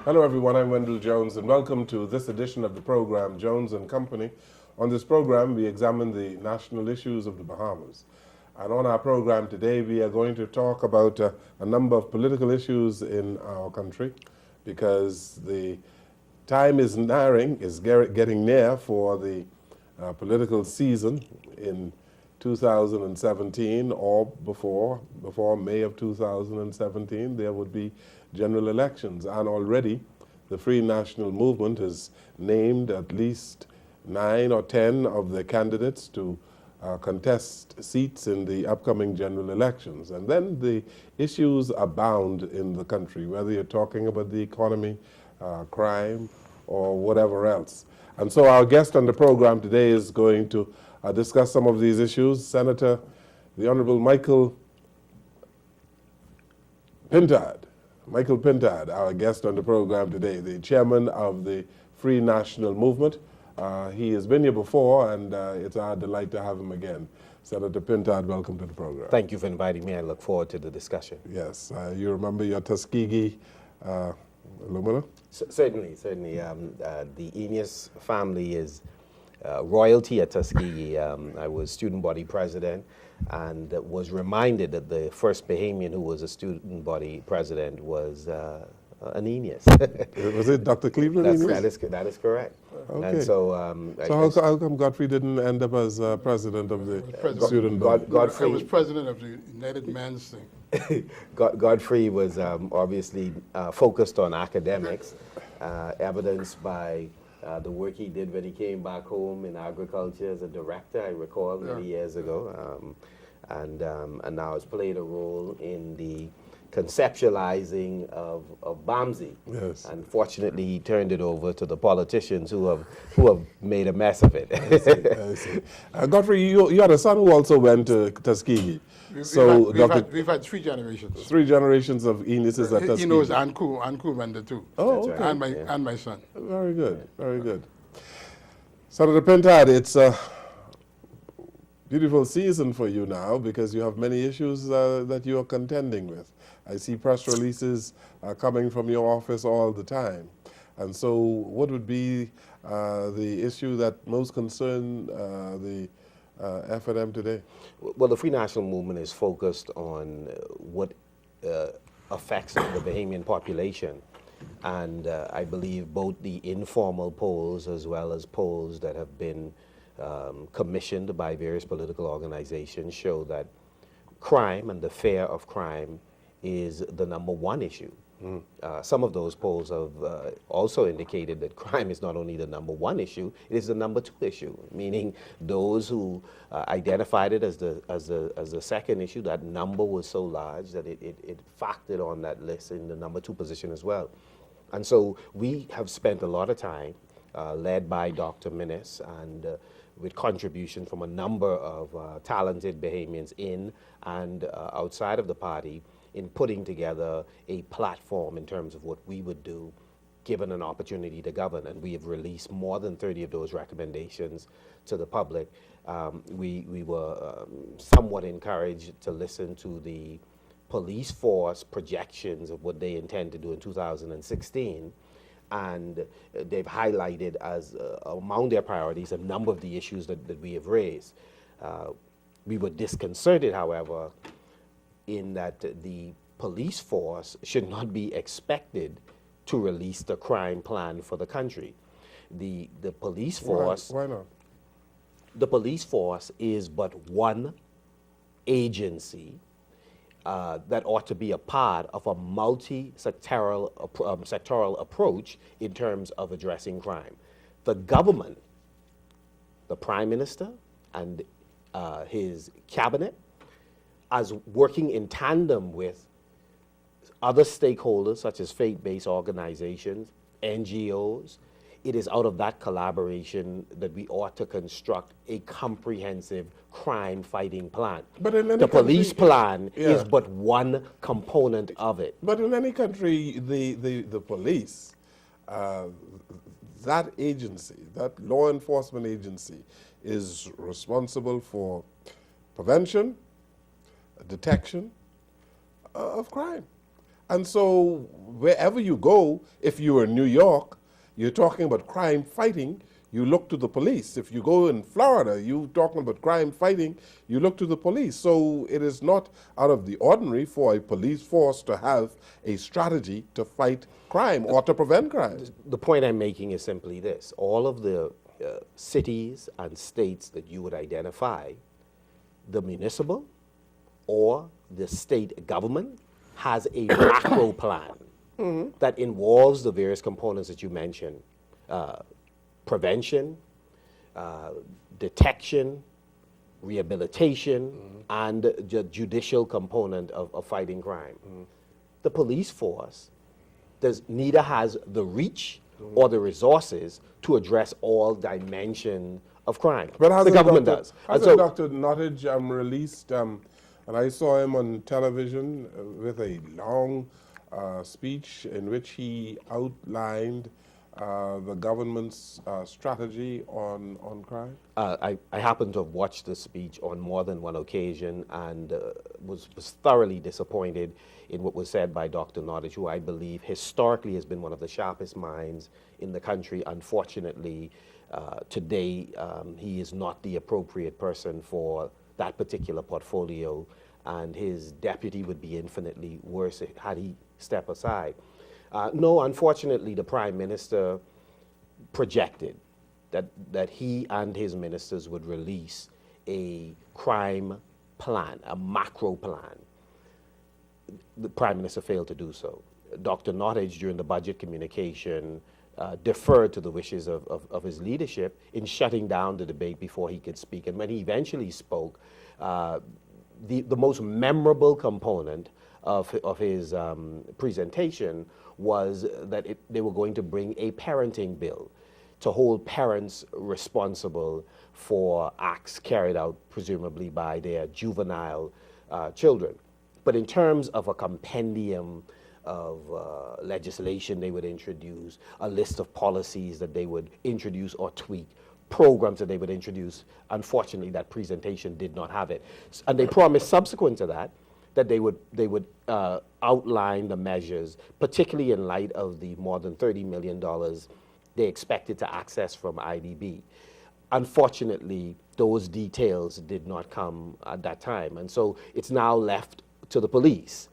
Hello everyone, I'm Wendall Jones and welcome to this edition of the program Jones and Company. On this program we examine the national issues of the Bahamas. And on our program today we are going to talk about a number of political issues in our country because the time is getting near for the political season in 2017 or before May of 2017 there would be general elections, and already the Free National Movement has named at least 9 or 10 of the candidates to contest seats in the upcoming general elections. And then the issues abound in the country, whether you're talking about the economy, crime, or whatever else. And so our guest on the program today is going to discuss some of these issues. Senator, the Honorable Michael Pintard. Michael Pintard, our guest on the program today, the chairman of the Free National Movement. He has been here before, and it's our delight to have him again. Senator Pintard, welcome to the program. Thank you for inviting me. I look forward to the discussion. Yes, you remember your Tuskegee alumna? Certainly. The Eneas family is royalty at Tuskegee. I was student body president and was reminded that the first Bahamian who was a student body president was an Eneas. Was it Dr. Cleveland Eneas? That is correct. Okay. And so, how come Godfrey didn't end up as president of the student body? Godfrey was president of the United Men's thing. Godfrey was obviously focused on academics, evidenced by the work he did when he came back home in agriculture as a director, I recall, many years ago, and now has played a role in the conceptualizing of BAMSI. Yes. Unfortunately, he turned it over to the politicians who have made a mess of it. I see. Godfrey, you had a son who also went to Tuskegee. We've had 3 generations. 3 generations of Eneases at Tuskegee. He knows Anku went there too. Oh, That's okay. right. And my son. Very good, very good. Senator Pintard, it's a beautiful season for you now because you have many issues that you are contending with. I see press releases coming from your office all the time. And so what would be the issue that most concern the F&M today? Well, the Free National Movement is focused on what affects the Bahamian population. And I believe both the informal polls as well as polls that have been commissioned by various political organizations show that crime and the fear of crime is the #1 issue. Some of those polls have also indicated that crime is not only the #1 issue, it is the #2 issue, meaning those who identified it as the second issue, that number was so large that it factored on that list in the #2 position as well. And so we have spent a lot of time, led by Dr. Minnis and with contribution from a number of talented Bahamians in and outside of the party, in putting together a platform in terms of what we would do given an opportunity to govern. And we have released more than 30 of those recommendations to the public. We were somewhat encouraged to listen to the police force projections of what they intend to do in 2016. And they've highlighted as among their priorities a number of the issues that we have raised. We were disconcerted, however, in that the police force should not be expected to release the crime plan for the country. The police force... Why not? The police force is but one agency that ought to be a part of a sectoral approach in terms of addressing crime. The government, the Prime Minister and his cabinet, as working in tandem with other stakeholders such as faith-based organizations, NGOs, it is out of that collaboration that we ought to construct a comprehensive crime-fighting plan. But in any the police country, plan is but one component of it. But in any country, the police, that agency, that law enforcement agency, is responsible for prevention, detection of crime. And so wherever you go, if you're in New York, you're talking about crime fighting, you look to the police. If you go in Florida, you're talking about crime fighting, you look to the police. So it is not out of the ordinary for a police force to have a strategy to fight crime or to prevent crime. The point I'm making is simply this. All of the cities and states that you would identify, the municipal or the state government has a macro plan that involves the various components that you mentioned. Prevention, detection, rehabilitation, and the judicial component of fighting crime. The police force neither has the reach or the resources to address all dimensions of crime. But the government does. Hasn't Dr. Nottage released, and I saw him on television with a long speech in which he outlined the government's strategy on crime? I happen to have watched the speech on more than one occasion and was thoroughly disappointed in what was said by Dr. Nottage, who I believe historically has been one of the sharpest minds in the country. Unfortunately, today he is not the appropriate person for that particular portfolio, and his deputy would be infinitely worse had he stepped aside. No, unfortunately, the Prime Minister projected that he and his ministers would release a crime plan, a macro plan. The Prime Minister failed to do so. Dr. Nottage, during the budget communication, deferred to the wishes of his leadership in shutting down the debate before he could speak. And when he eventually spoke, the most memorable component of his presentation was that they were going to bring a parenting bill to hold parents responsible for acts carried out presumably by their juvenile children. But in terms of a compendium of legislation they would introduce, a list of policies that they would introduce or tweak, programs that they would introduce, unfortunately that presentation did not have it. And they promised subsequent to that they would outline the measures, particularly in light of the more than $30 million they expected to access from IDB. Unfortunately, those details did not come at that time. And so it's now left to the police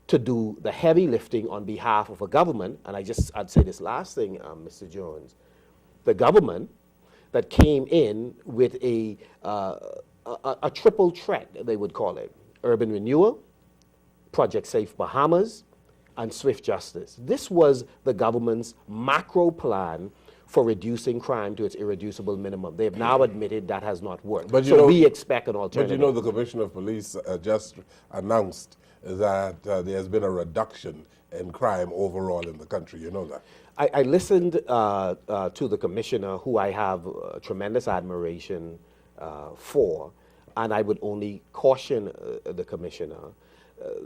to do the heavy lifting on behalf of a government. And I'd say this last thing, Mr. Jones, the government that came in with a triple threat, they would call it: urban renewal, Project Safe Bahamas, and swift justice. This was the government's macro plan for reducing crime to its irreducible minimum. They have now admitted that has not worked. But we expect an alternative. But you know, the Commissioner of Police just announced that there has been a reduction in crime overall in the country. You know that. I listened to the Commissioner, who I have tremendous admiration for, and I would only caution the Commissioner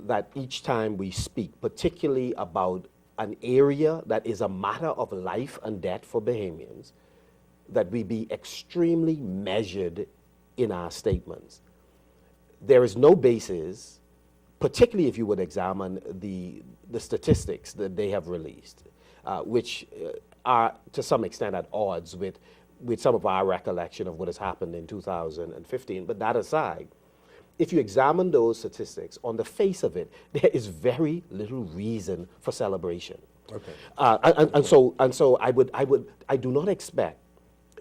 that each time we speak, particularly about an area that is a matter of life and death for Bahamians, that we be extremely measured in our statements. There is no basis, particularly if you would examine the statistics that they have released, which are to some extent at odds with some of our recollection of what has happened in 2015. But that aside, if you examine those statistics, on the face of it, there is very little reason for celebration. Okay. And so I do not expect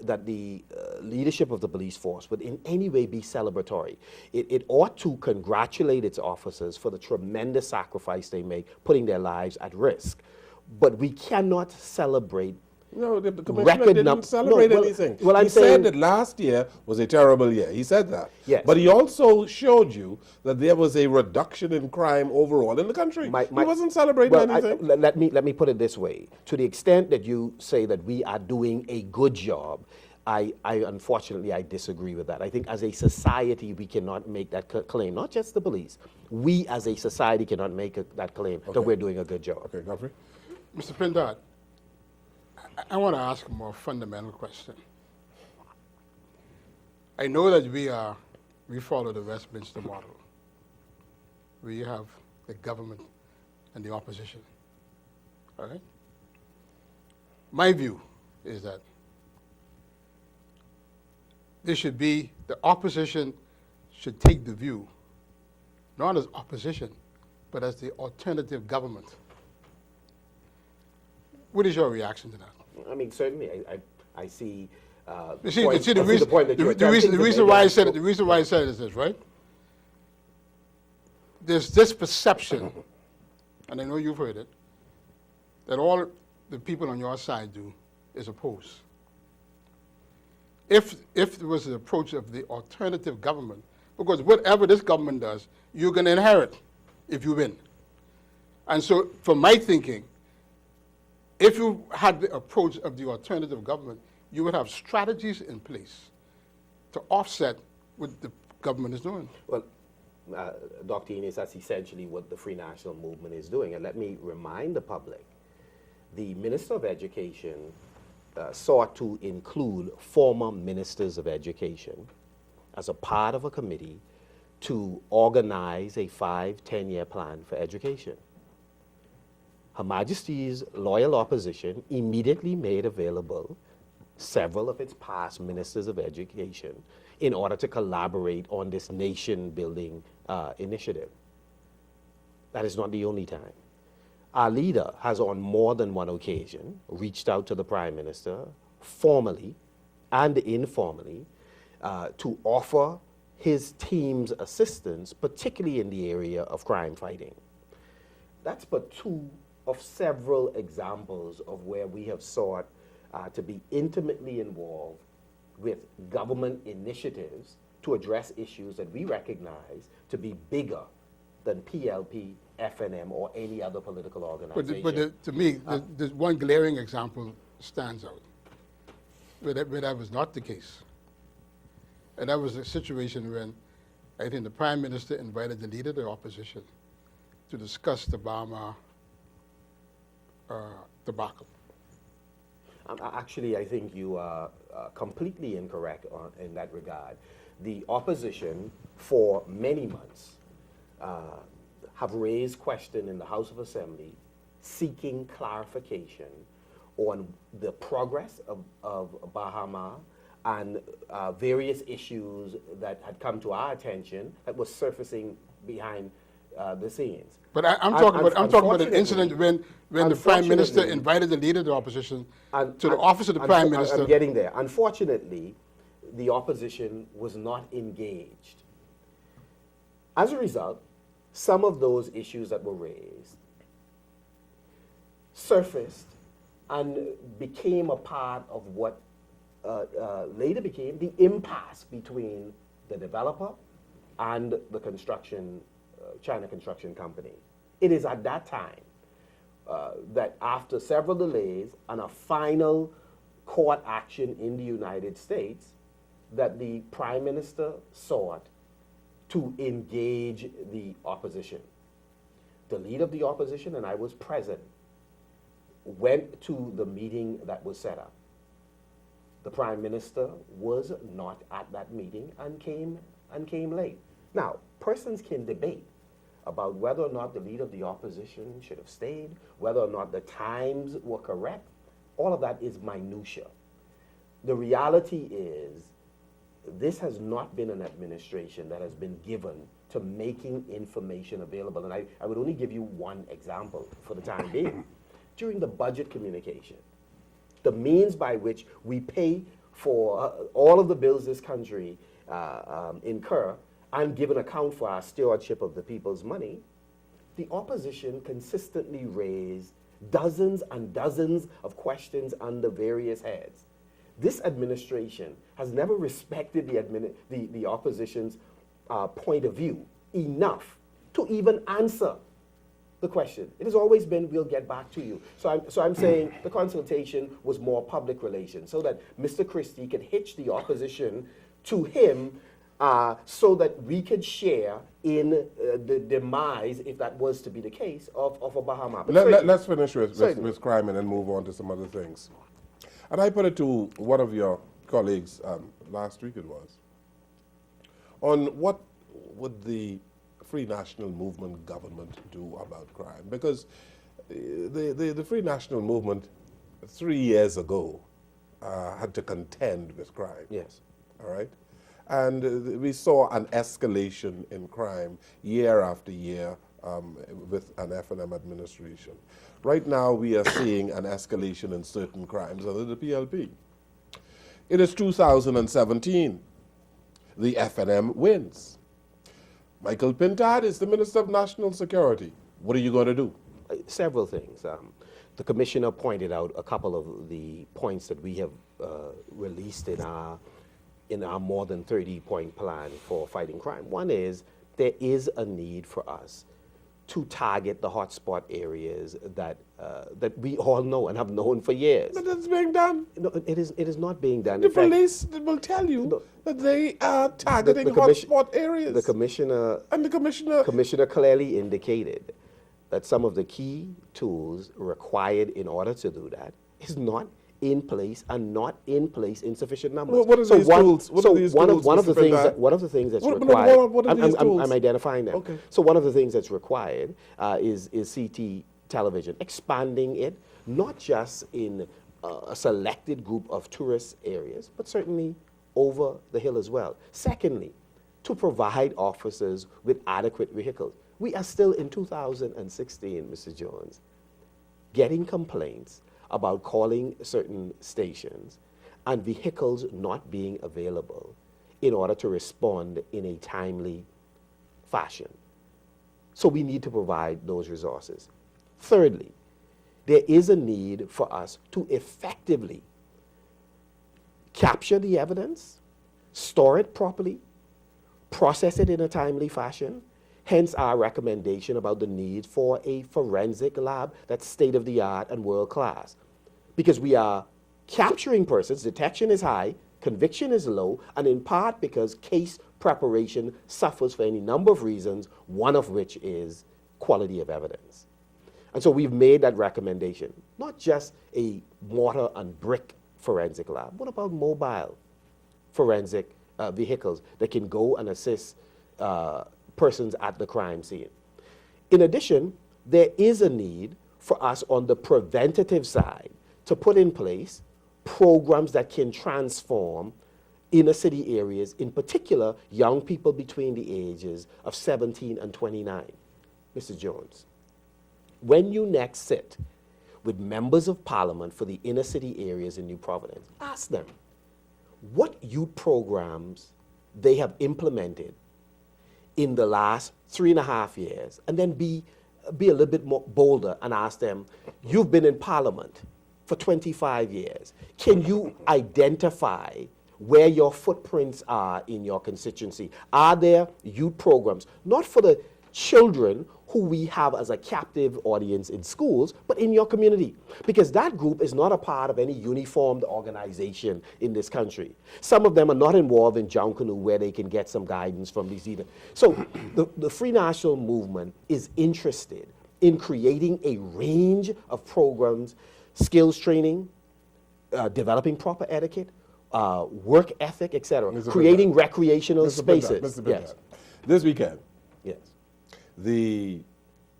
that the leadership of the police force would in any way be celebratory. It ought to congratulate its officers for the tremendous sacrifice they make, putting their lives at risk. But we cannot celebrate. No, the Commissioner didn't celebrate anything. He said that last year was a terrible year. He said that. Yes. But he also showed you that there was a reduction in crime overall in the country. He wasn't celebrating anything. Let me put it this way. To the extent that you say that we are doing a good job, I unfortunately disagree with that. I think as a society we cannot make that claim. Not just the police. We as a society cannot make that claim that we're doing a good job. Okay, Godfrey. Mr. Pintard, I want to ask a more fundamental question. I know that we follow the Westminster model. We have the government and the opposition. All right? My view is that the opposition should take the view, not as opposition, but as the alternative government. What is your reaction to that? I mean, certainly, I see. The reason why I said it is this, right? There's this perception, and I know you've heard it, that all the people on your side do is oppose. If there was the approach of the alternative government, because whatever this government does, you're going to inherit if you win. And so, from my thinking, if you had the approach of the alternative government, you would have strategies in place to offset what the government is doing. Well, Dr. Eneas, that's essentially what the Free National Movement is doing. And let me remind the public, the Minister of Education sought to include former ministers of education as a part of a committee to organize a 5-10-year plan for education. Her Majesty's loyal opposition immediately made available several of its past ministers of education in order to collaborate on this nation-building initiative. That is not the only time. Our leader has on more than one occasion reached out to the Prime Minister formally and informally to offer his team's assistance, particularly in the area of crime fighting. That's but two of several examples of where we have sought to be intimately involved with government initiatives to address issues that we recognize to be bigger than PLP, FNM, or any other political organization. But to me, there's one glaring example stands out where that was not the case. And that was a situation when I think the Prime Minister invited the leader of the opposition to discuss the Bahama debacle. Actually, I think you are completely incorrect in that regard. The opposition, for many months, have raised question in the House of Assembly seeking clarification on the progress of Bahama and various issues that had come to our attention that was surfacing behind the scenes. But I'm talking about an incident when the Prime Minister invited the leader of the opposition to the office of the Prime Minister. I'm getting there. Unfortunately, the opposition was not engaged. As a result, some of those issues that were raised surfaced and became a part of what later became the impasse between the developer and the China Construction Company. It is at that time that after several delays and a final court action in the United States, that the Prime Minister sought to engage the opposition. The leader of the opposition, and I was present, went to the meeting that was set up. The Prime Minister was not at that meeting and came late. Now, persons can debate about whether or not the leader of the opposition should have stayed, whether or not the times were correct. All of that is minutia. The reality is, this has not been an administration that has been given to making information available. And I would only give you one example for the time being. During the budget communication, the means by which we pay for all of the bills this country incur and give an account for our stewardship of the people's money, the opposition consistently raised dozens and dozens of questions under various heads. This administration has never respected the opposition's point of view enough to even answer the question. It has always been, we'll get back to you. So I'm saying the consultation was more public relations, so that Mr. Christie could hitch the opposition to him so that we could share in the demise, if that was to be the case, of a Bahama. Let's finish with crime and then move on to some other things. And I put it to one of your colleagues last week, it was, on what would the Free National Movement government do about crime? Because the Free National Movement 3 years ago had to contend with crime. Yes. All right? And we saw an escalation in crime year after year with an F&M administration. Right now, we are seeing an escalation in certain crimes under the PLP. It is 2017. The F&M wins. Michael Pintard is the Minister of National Security. What are you going to do? Several things. The Commissioner pointed out a couple of the points that we have released in our more than 30-point plan for fighting crime. One is there is a need for us to target the hotspot areas that we all know and have known for years. But it's being done. No, it is not being done. The In fact, police will tell you that they are targeting hotspot areas. the commissioner And the commissioner clearly indicated that some of the key tools required in order to do that is not in place and not in place in sufficient numbers. What are these tools? What are these tools, one of the Mr. things Pintard? one of the things that's What required. are these tools? I'm identifying them. Okay. So one of the things that's required is CT television, expanding it not just in a selected group of tourist areas, but certainly over the hill as well. Secondly, to provide officers with adequate vehicles. We are still in 2016, Mr. Jones, getting complaints about calling certain stations and vehicles not being available in order to respond in a timely fashion. So we need to provide those resources. Thirdly, there is a need for us to effectively capture the evidence, store it properly, process it in a timely fashion, hence our recommendation about the need for a forensic lab that's state-of-the-art and world-class. Because we are capturing persons, detection is high, conviction is low, and in part because case preparation suffers for any number of reasons, one of which is quality of evidence. And so we've made that recommendation, not just a mortar and brick forensic lab. What about mobile forensic vehicles that can go and assist persons at the crime scene? In addition, there is a need for us on the preventative side to put in place programs that can transform inner city areas, in particular young people between the ages of 17 and 29. Mr. Jones, when you next sit with members of parliament for the inner city areas in New Providence, ask them what youth programs they have implemented in the last 3.5 years, and then be a little bit more bolder and ask them, you've been in parliament for 25 years. Can you identify where your footprints are in your constituency? Are there youth programs, not for the children who we have as a captive audience in schools, but in your community? Because that group is not a part of any uniformed organization in this country. Some of them are not involved in Junkanoo where they can get some guidance from these either. So the Free National Movement is interested in creating a range of programs, skills training, developing proper etiquette, work ethic, etc., creating recreational spaces. Mr. Pintard, yes. This weekend, yes, the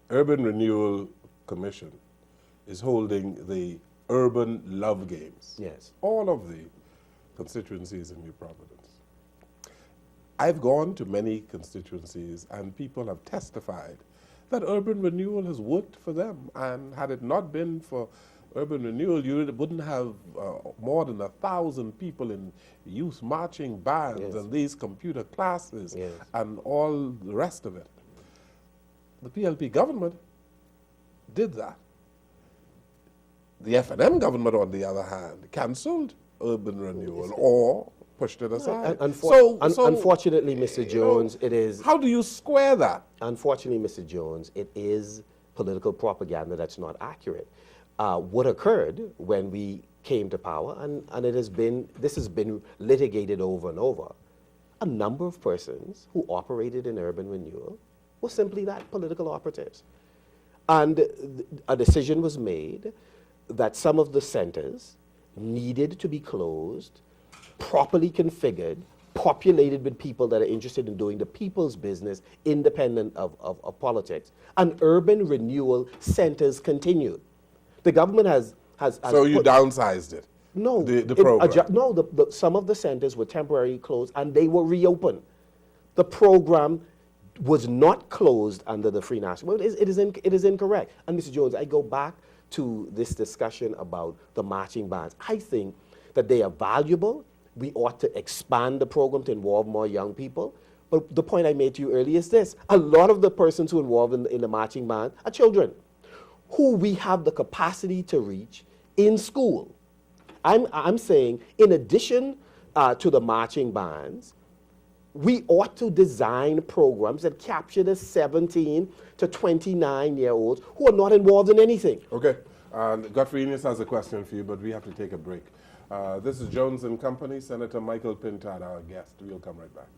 Urban Renewal Commission is holding the Urban Love Games. Yes. All of the constituencies in New Providence. I've gone to many constituencies and people have testified that urban renewal has worked for them, and had it not been for urban renewal, you wouldn't have more than 1,000 people in youth marching bands, yes, and these computer classes, yes, and all the rest of it. The PLP government did that. The F&M government, on the other hand, cancelled urban renewal or pushed it aside. Unfortunately, Mr. Jones, it is... How do you square that? Unfortunately, Mr. Jones, it is political propaganda that's not accurate. What occurred when we came to power, and this has been litigated over and over, a number of persons who operated in urban renewal were simply that, political operatives. And a decision was made that some of the centers needed to be closed, properly configured, populated with people that are interested in doing the people's business, independent of politics. And urban renewal centers continued. The government has So you downsized it? no, The program? No, some of the centers were temporarily closed and they were reopened. The program was not closed under the Free National. Well, it is incorrect. And Mr. Jones, I go back to this discussion about the marching bands. I think that they are valuable. We ought to expand the program to involve more young people. But the point I made to you earlier is this. A lot of the persons who are involved in the marching band are children who we have the capacity to reach in school. I'm saying, in addition to the marching bands, we ought to design programs that capture the 17 to 29-year-olds who are not involved in anything. Okay. Godfrey Eneas has a question for you, but we have to take a break. This is Jones and Company. Senator Michael Pintard, our guest. We'll come right back.